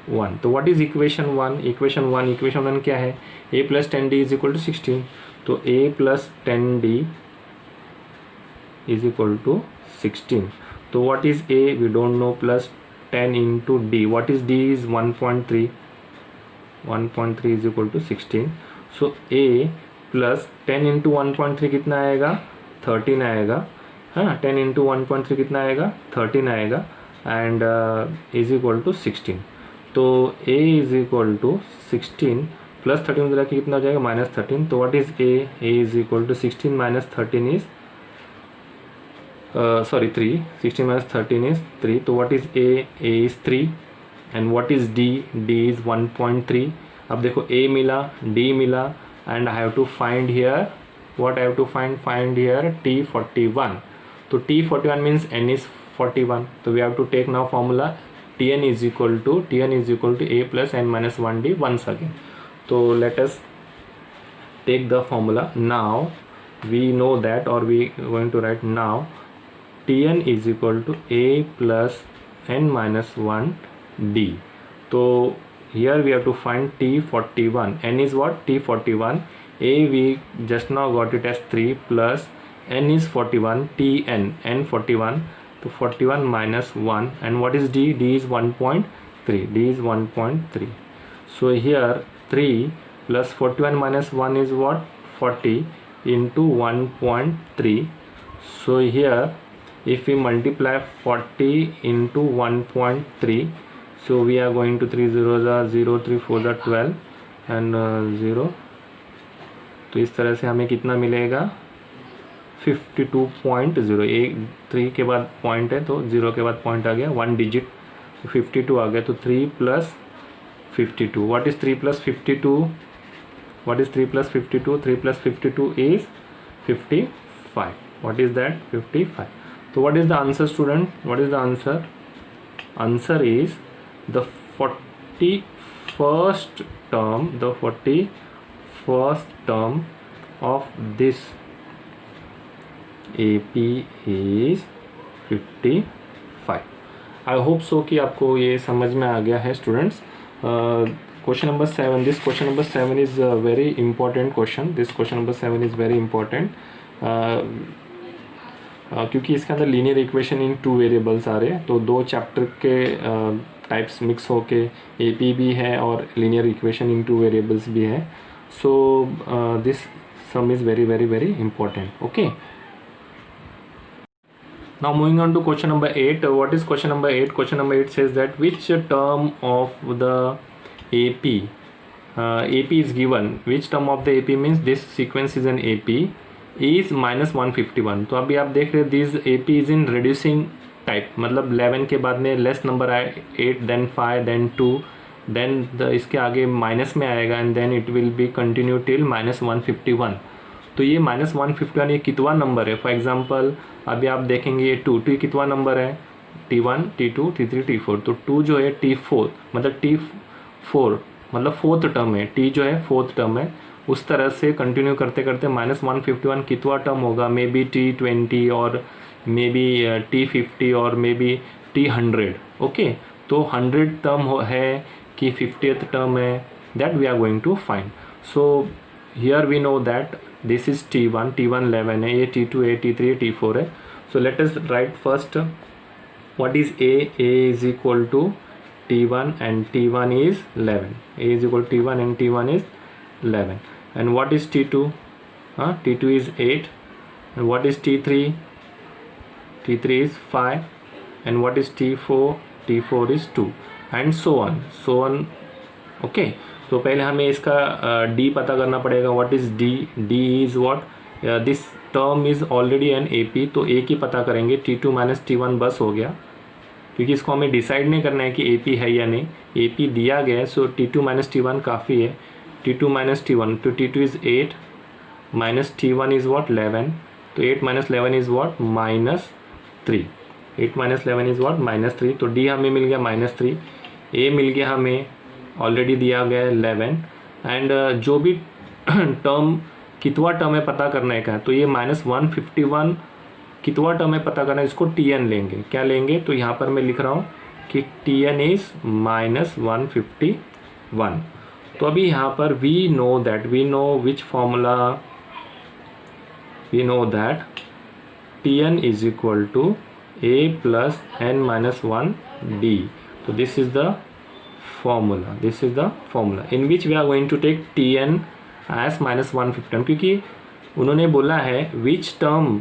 1. तो what is equation 1? equation 1 क्या है? a plus 10d is equal to 16. तो a plus 10d is equal to 16. तो what is a? We don't know. Plus 10 into d. What is d? Is 1.3. 1.3 is equal to 16. So a plus 10 into 1.3 कितना आएगा? 13 आएगा. हाँ, 10 into 1.3 कितना आएगा? 13 आएगा. and is equal to 16. तो a is equal to 16 plus 13 उधर आके कितना हो जाएगा? माइनस 13. तो what is a? a is equal to 16 minus 13 is 3. 16 minus 13 is 3. तो what is a? a is 3. And what is d? d is 1.3. अब देखो a मिला, d मिला, and I have to find here what I have to find here T41. तो T41 मीन्स n इज 41. तो we have to take now formula Tn is equal to a plus n minus 1d once again. So let us take the formula. Now we know that, or we going to write now Tn is equal to a plus n minus 1d. So here we have to find T41. n is what? T41. a we just now got it as 3 plus n is 41. Tn n 41. तो 41 minus 1, and what is d? d is 1.3. d is 1.3. So here 3 plus 41 minus 1 is what? 40 into 1.3. So here if we multiply 40 into 1.3, so we are going to 3 zeros are 0, 3 4 are 12 and 0. तो इस तरह से हमें कितना मिलेगा? 52.0. 3 के बाद पॉइंट है तो 0 के बाद पॉइंट आ गया, 1 डिजिट, 52 आ गया. तो 3 plus 52. What is 3 plus 52? What is 3 plus 52? 3 plus 52 is 55. What is that? 55. तो what is the answer student? What is the answer? Answer is the 41st term of this AP is 55. I hope so कि आपको ये समझ में आ गया है students. Question number 7. This question number 7 is very important question. This question number 7 is very important. क्योंकि इसके अंदर लीनियर इक्वेशन इन 2 वेरिएबल्स आ रहे हैं, तो 2 चैप्टर के टाइप्स मिक्स होके AP भी है और लीनियर इक्वेशन इन 2 वेरिएबल्स भी है. So this sum is very very very important. Okay, now moving on to question number 8. What is question number 8? Question number 8 says that which term of the AP is given. Which term of the AP means this sequence is an AP is -151. तो अभी आप देख रहे हैं this AP is in reducing type, मतलब 11 के बाद में लेस नंबर आए 8 देन 5 देन 2 देन इसके आगे माइनस में आएगा and then it will be continue till -151. तो ये -151 ये कितवा नंबर है. फॉर एग्जांपल अभी आप देखेंगे ये 2 कितवा नंबर है, T1 T2 T3 T4. तो 2 जो है T4 मतलब T4 मतलब फोर्थ टर्म है, T जो है फोर्थ टर्म है. उस तरह से कंटिन्यू करते करते -151 कितवा टर्म होगा, मे बी T20 और मे बी T50 और मे बी T100. ओके, तो 100 टर्म है कि 50th टर्म है, that we are going to find. So here we know that this is T1 11 है, ये T2 है, T3 है, T4 है. So let us write first what is A is equal to T1 and T1 is 11. A is equal to T1 and T1 is 11. And what is T2? T2 is 8. And what is T3? T3 is 5. And what is T4? T4 is 2. And so on. So on. Okay. तो पहले हमें इसका D पता करना पड़ेगा. What is D? D is what? This term is already an AP. तो A की पता करेंगे. T2 minus T1 बस हो गया, क्योंकि इसको हमें डिसाइड नहीं करना है कि AP है या नहीं. AP दिया गया है, सो T2 माइनस T1 काफ़ी है. T2 माइनस T1, तो T2 is 8 minus T1 is what 11. तो 8 minus 11 is what -3. 8 minus 11 is what -3. तो D हमें मिल गया -3. A मिल गया हमें ऑलरेडी दिया गया है 11. एंड जो भी टर्म कितवा टर्म है पता करने का है, तो ये -151 कितवा टर्म है पता करना है, इसको Tn लेंगे. क्या लेंगे, तो यहाँ पर मैं लिख रहा हूँ कि Tn इज -151. तो अभी यहाँ पर we know which formula, we know that Tn is equal to A plus n-1 D. तो this is the formula, this is the formula in which we are going to take Tn as -151, क्योंकि उन्होंने बोला है विच टर्म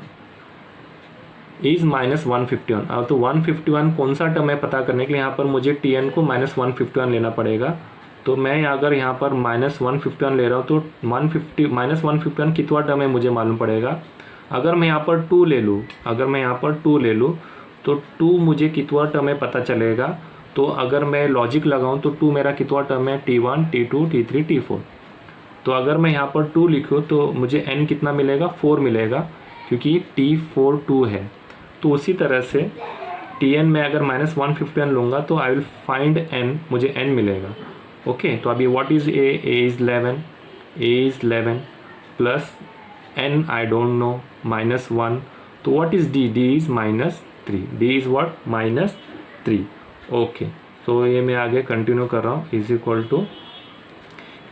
इज़ -151. अब तो 151 कौन सा टर्म है पता करने के लिए यहाँ पर मुझे Tn को -151 लेना पड़ेगा. तो मैं अगर यहाँ पर -151 ले रहा हूँ तो -151 कितवा टर्म है मुझे मालूम पड़ेगा. अगर मैं यहाँ पर 2 ले लूँ, तो 2 मुझे कितवा टर्म है पता चलेगा. तो अगर मैं लॉजिक लगाऊँ तो 2 मेरा कितवा टर्म है, T1 T2 T3 T4. तो अगर मैं यहाँ पर 2 लिखूँ तो मुझे n कितना मिलेगा, 4 मिलेगा, क्योंकि T4 2 है. तो उसी तरह से Tn में अगर -151 लूँगा तो आई विल फाइंड n, मुझे n मिलेगा. ओके, तो अभी what is A is 11 plus n I don't no -1. तो what is D is -3. D is what -3. Okay, तो ये मैं आगे कंटिन्यू कर रहा हूँ. इज इक्वल टू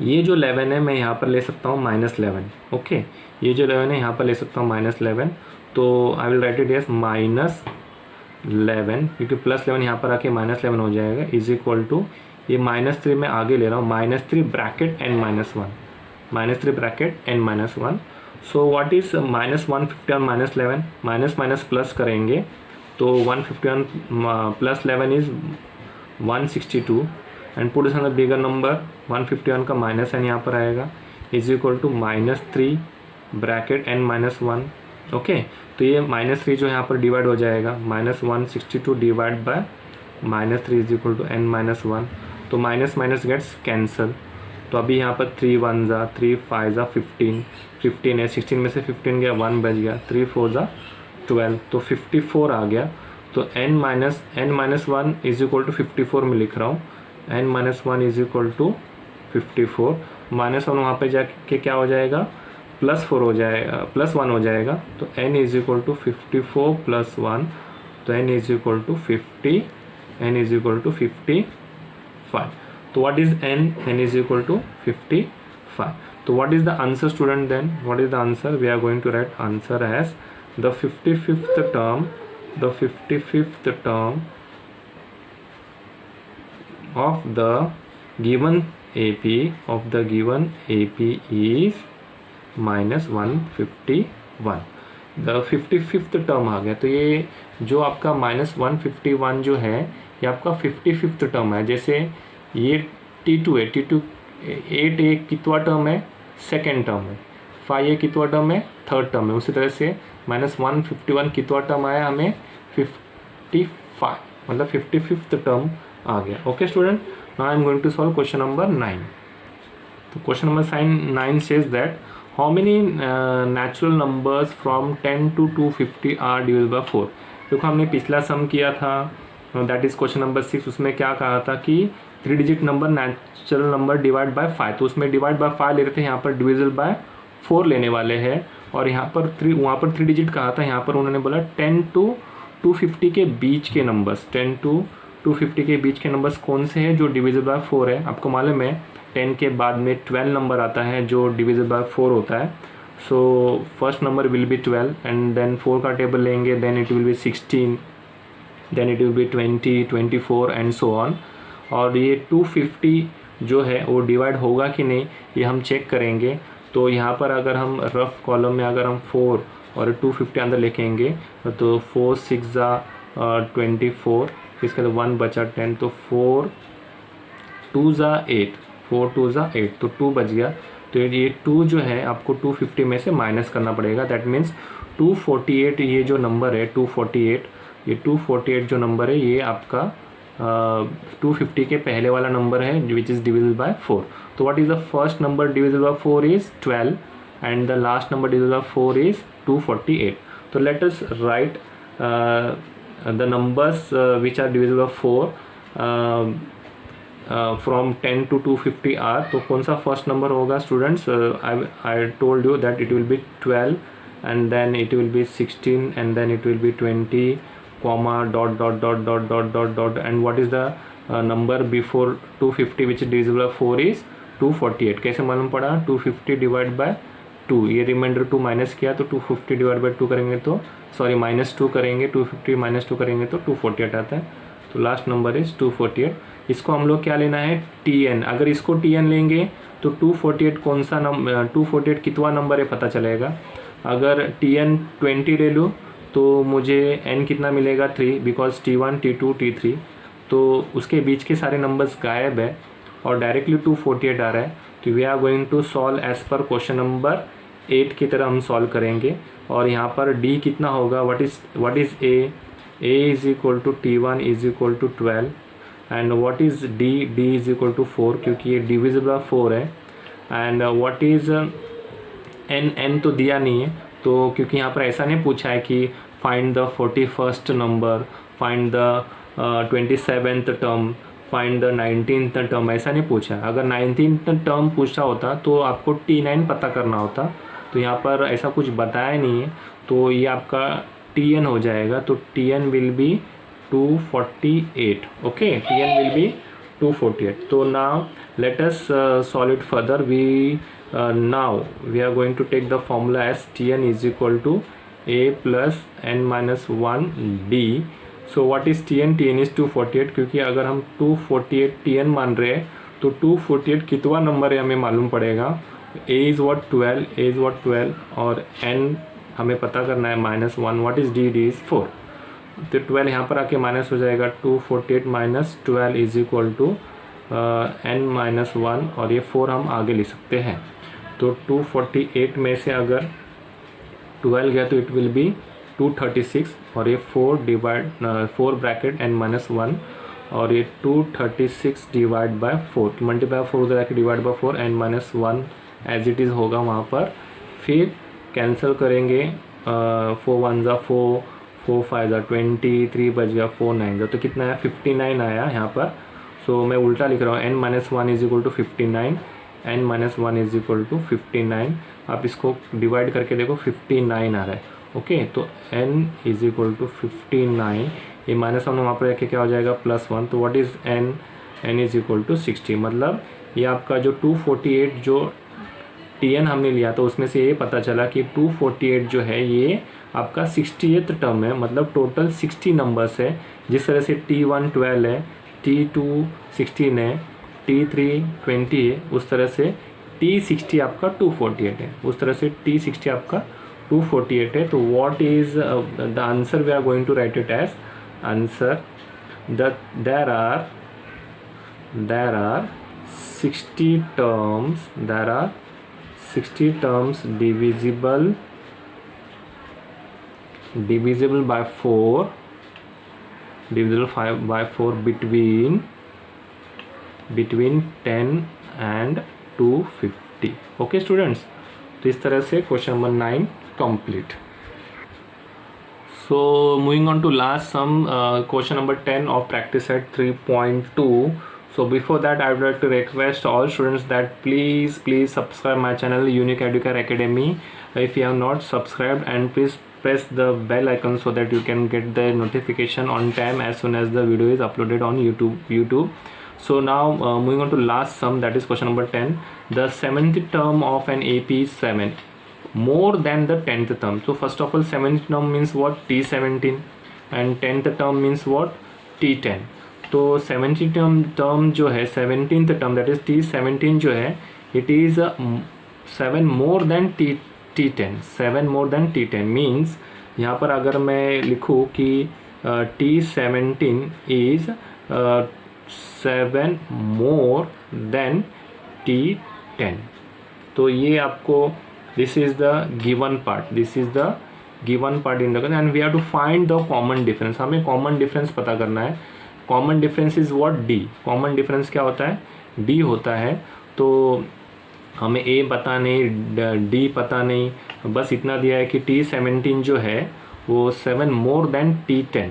ये जो 11 है मैं यहाँ पर ले सकता हूँ -11. ओके, ये जो 11 है यहाँ पर ले सकता हूँ -11. तो I will write it as -11, क्योंकि +11 यहाँ पर आके -11 हो जाएगा. इज इक्वल टू ये -3 मैं आगे ले रहा हूँ, -3 bracket n-1, -3 bracket n-1. So what is -151 -11, minus plus करेंगे तो 151 plus 11 is 162. And put the bigger number, 151 का माइनस n यहाँ पर आएगा. Is equal to -3 bracket n-1. Okay, तो ये -3 जो यहाँ पर डिवाइड हो जाएगा, -162 divide by -3 is equal to n-1. तो माइनस गेट्स कैंसल. तो अभी यहाँ पर 3 1 ज़ा 3 5 ज़ा 15 है, 16 में से 15 गया, 1 बच गया, 3 4 ज़ा 12, तो 54 आ गया. तो n-1 इज इक्वल टू 54 में लिख रहा हूँ. n-1 is equal to 54. -1 वहाँ पे जाके क्या हो जाएगा, +4 हो जाएगा, +1 हो जाएगा. तो n इज इक्वल टू 54 + 1, तो n is equal to 50, n is equal to 55. तो what is n? n is equal to 55. तो what is the answer student then? What is the answer? We are going to write answer as the 55th term of the given AP is -151. The 55th term आ गया, तो ये जो आपका -151 जो है ये आपका 55th टर्म है। जैसे ये T2 है, T2 8 एक कितवा टर्म है, सेकेंड टर्म है, 5 ये कितवा टर्म है, थर्ड टर्म है। उसी तरह से -151 कितवा टर्म आया हमें, 55, मतलब 55th टर्म आ गया। Okay student, now I am going to solve question number 9। तो question number 9 that how many मेनी नेचुरल नंबर्स फ्रॉम 10 to 250 आर डिविजिबल बाय 4। देखो हमने पिछला सम किया था, दैट इज क्वेश्चन नंबर 6, उसमें क्या कहा था कि 3 digit number natural number divide by 5, तो उसमें डिवाइड बाय 5 ले रहे थे, यहाँ पर डिविजिबल बाय 4 लेने वाले हैं। और यहाँ पर 3 डिजिट कहा था, यहाँ पर उन्होंने बोला 10 to 250 के बीच के नंबर्स, 10 to 250 के बीच के नंबर्स कौन से हैं जो डिविजिबल बाय 4 है। आपको मालूम है 10 के बाद में 12 नंबर आता है जो डिविजिबल बाय 4 होता है। So first number will be 12 and then 4 का टेबल लेंगे, then it will be 16, then it will be 20, 24 and so on. और ये 250 जो है वो डिवाइड होगा कि नहीं ये हम चेक करेंगे। तो यहाँ पर अगर हम रफ कॉलम में अगर हम 4 और 250 अंदर लिखेंगे तो 4 6 24, इसके बाद 1 बचा 10, तो 4 2 8, 4 2 8, तो 2 बच गया। तो ये 2 जो है आपको 250 में से माइनस करना पड़ेगा, दैट मीन्स 248 ये जो नंबर है 248, ये 248 जो नंबर है ये आपका 250 के पहले वाला नंबर है विच इज़ डिविजिबल बाय 4। तो what is the first number divisible by 4 is 12 and the last number divisible by 4 is 248। तो let us write the numbers which are divisible by 4 फ्रॉम 10 to 250 आर। तो कौन सा फर्स्ट नंबर होगा students, I told you that it will be 12 and then it will be 16 and then it will be 20 comma dot dot dot dot dot dot dot and what is the number before 250 which is divisible by 4 is 248। कैसे मालूम पड़ा, 250 डिवाइड बाय 2, ये रिमाइंडर 2 माइनस किया तो 250 डिवाइड बाय 2 करेंगे तो सॉरी -2 करेंगे, 250 -2 करेंगे तो 248 आता है। तो लास्ट नंबर इज 248। इसको हम लोग क्या लेना है, TN। अगर इसको TN लेंगे तो 248 कौन सा नंबर, 248 कितवा नंबर है पता चलेगा। अगर TN 20 ले लूँ तो मुझे n कितना मिलेगा, 3, बिकॉज T1 T2 T3, तो उसके बीच के सारे नंबर्स गायब है और डायरेक्टली 248 आ रहा है। तो we are going to solve as per question number 8 की तरह हम सॉल्व करेंगे। और यहाँ पर D कितना होगा, what is A is equal to T1 is equal to 12 and what is D is equal to 4 क्योंकि ये डिविजिबल बाय 4 है। एंड व्हाट इज़ n तो दिया नहीं है, तो क्योंकि यहाँ पर ऐसा नहीं पूछा है कि find the 41st number, find the 27th term, find the 19th term, ऐसा नहीं पूछा है। अगर 19th टर्म पूछा होता तो आपको T9 पता करना होता, तो यहाँ पर ऐसा कुछ बताया नहीं है, तो ये आपका TN हो जाएगा। तो TN will be 248। Okay, TN will be 248। तो now let us solve it further. Now we are going to take the formula as Tn is equal to a plus n minus 1 d. So what is Tn? Tn is 248, क्योंकि अगर हम 248 Tn मान रहे हैं तो 248 कितवा नंबर है हमें मालूम पड़ेगा। a is what 12, a is what 12 और n हमें पता करना है -1। what is d? d is 4। तो 12 यहाँ पर आके माइनस हो जाएगा, 248 minus 12 is equal to n minus 1 और ये 4 हम आगे लिख सकते हैं। तो 248 में से अगर 12 गया तो इट विल बी 236 और ये 4 ब्रैकेट n माइनस 1 और ये 236 डिवाइड बाय 4, मल्टीप्लाई 4 जाके divide by 4, n minus 1 as it is होगा वहाँ पर। फिर कैंसिल करेंगे, 4 1 ज़ा 4, 4 5 ज़ा 20, 3 बच गया, 4 9 ज़ा, तो कितना आया 59 आया यहाँ पर। सो मैं उल्टा लिख रहा हूँ, n minus 1 is equal to 59, n minus 1 is equal to 59। आप इसको डिवाइड करके देखो 59 आ रहा है। ओके, तो n इज इक्वल टू 59, ये माइनस 1 वहाँ पर रखे क्या हो जाएगा +1। तो what is n? n is equal to 60। मतलब ये आपका जो 248 जो Tn हमने लिया तो उसमें से ये पता चला कि 248 जो है ये आपका 60th टर्म है, मतलब टोटल 60 नंबर्स है। जिस तरह से T1 12 है, T2 16 है, T3 20 है, उस तरह से T60 आपका 248 है, उस तरह से T60 आपका 248 है। तो what is the answer? We are going to write it as answer that there are 60 terms, there are 60 terms divisible by 4, divisible by 4 between 10 and 250. Okay students, तो इस तरह से question number 9 complete. So moving on to last sum, question number 10 of practice set 3.2. So before that I would like to request all students that please subscribe my channel Unique Educare Academy if you have not subscribed, and please press the bell icon so that you can get the notification on time as soon as the video is uploaded on YouTube. So now moving on to last sum, that is question number 10. The 7th term of an AP is 7 more than the 10th term. So first of all, 7th term means what? T17, and 10th term means what? T10. तो 70th term जो है 17th term, that is T17 जो है, it is 7 more than T10. 7 more than T10 means यहाँ पर अगर मैं लिखूँ कि T17 is 7 more than T10, तो ये आपको this is the given part in the question, and we have to find the common difference. हमें common difference पता करना है. Common difference is what? D. Common difference क्या होता है? D होता है. तो हमें A पता नहीं, D पता नहीं, बस इतना दिया है कि T17 जो है वो 7 more than T10.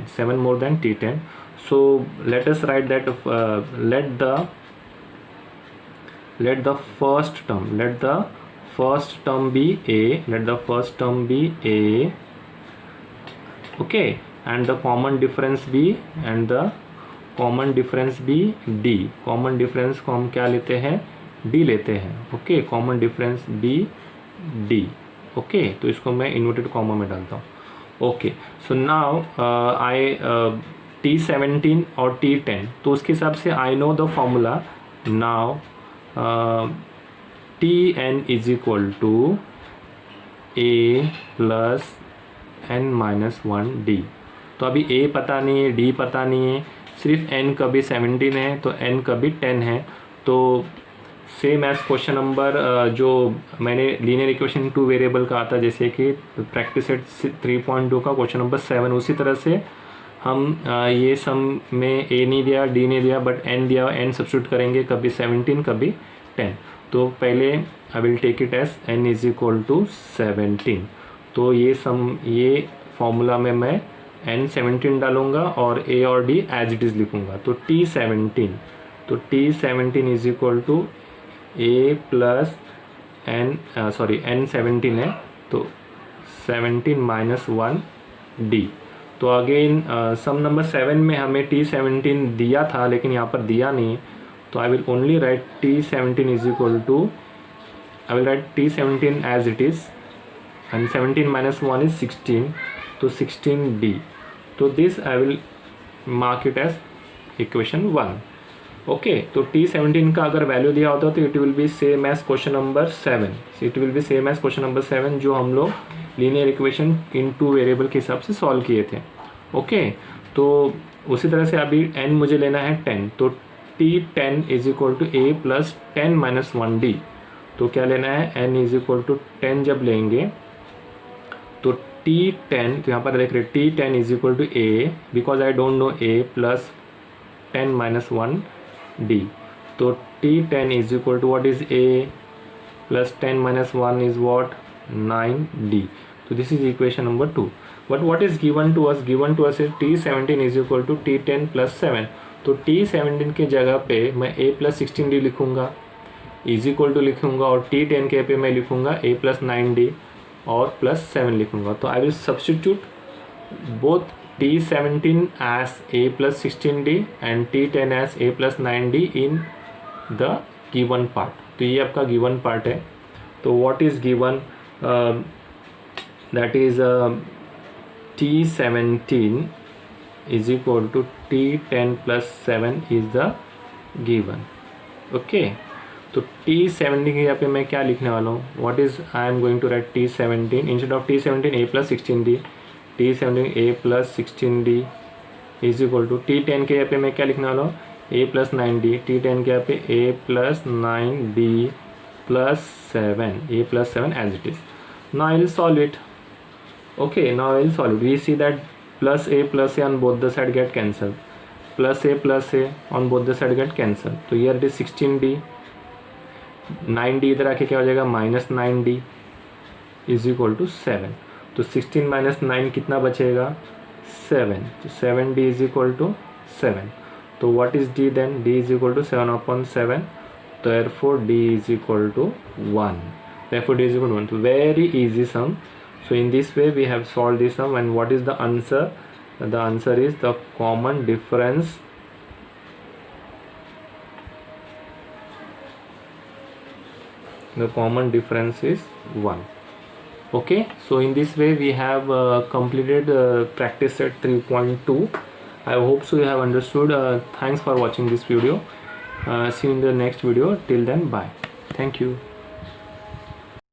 So let us write that let the first term be A, okay, and the common difference be D. common difference को हम क्या लेते हैं? D लेते हैं, okay, common difference be D, okay, तो इसको मैं inverted comma में डालता हूँ, okay. So now T17 और T10, तो उसके हिसाब से I know the formula now. Tn is equal to A plus n minus 1 D. तो अभी A पता नहीं है, D पता नहीं है, सिर्फ n कभी 17 है तो n कभी 10 है. तो सेम एज क्वेश्चन नंबर जो मैंने लीनियर इक्वेशन 2 वेरिएबल का आता, जैसे कि प्रैक्टिस सेट 3.2 का क्वेश्चन नंबर 7, उसी तरह से हम ये सम में A नहीं दिया, D नहीं दिया, बट n दिया, n सब्स्टिट्यूट करेंगे, कभी 17 कभी 10. तो पहले I will take it as n is equal to 17. तो ये फॉर्मूला में मैं n17 डालूंगा और a और d एज इट इज़ लिखूंगा. तो T17 is equal to a plus n17 है, तो 17 माइनस 1 d. तो अगेन सम नंबर 7 में हमें T17 दिया था, लेकिन यहाँ पर दिया नहीं, तो I will only write T17 is equal to, I will write T17 as it is, and 17 minus 1 is 16, तो 16D. तो this I will mark it as equation 1. ओके, तो T17 का अगर वैल्यू दिया होता तो it will be same as question number 7. जो हम लोग लीनियर इक्वेशन इन 2 वेरिएबल के हिसाब से सॉल्व किए थे. ओके, तो उसी तरह से अभी n मुझे लेना है 10, तो T10 is equal to A plus 10 minus 1D. तो क्या लेना है? n इज इक्वल टू 10 जब लेंगे तो T10, तो यहाँ पर देख रहे T10 is equal to A, because I don't know A plus 10 minus 1D. तो T10 is equal to what is A plus 10 minus 1 is what? 9D. तो this is equation number 2. But what is given to us? Given to us is T17 is equal to T10 plus 7. तो T17 के जगह पे मैं A प्लस 16D लिखूँगा, इज इक्वल टू लिखूँगा, और T10 के पे मैं लिखूँगा A प्लस 9D और प्लस 7 लिखूँगा. तो I will substitute both T17 as A plus 16D and T10 as A plus 9D in the given part. तो ये आपका given part है. तो what is given, that is T17 is equal to T10 plus 7 is the given. Okay, तो T17 के यहाँ पे मैं क्या लिखने वाला हूँ, what is I am going to write T17 instead of T17 a plus 16d, T17 a plus 16d is equal to T10 के यहाँ पे मैं क्या लिखने वाला हूँ, a प्लस 9d, T10 के यहाँ पे a plus 9d plus 7, a plus 7 as it is. Now I will solve it. Okay, now I will solve it. We see that plus a on both the side get cancelled. Plus a on both the side get cancelled. So here it is 16d. 9d इधर आके क्या हो जाएगा, minus 9d is equal to 7. तो 16 माइनस 9 कितना बचेगा, 7. तो 7d इज इक्वल टू 7. तो what is d then, d is equal to 7/7. therefore d is equal to 1. Therefore d is equal to 1. So very easy sum. So in this way we have solved this sum. And what is the answer? The answer is the common difference is 1. Okay, so in this way we have completed practice set 3.2. I hope so you have understood. Thanks for watching this video. See you in the next video. Till then, bye. Thank you.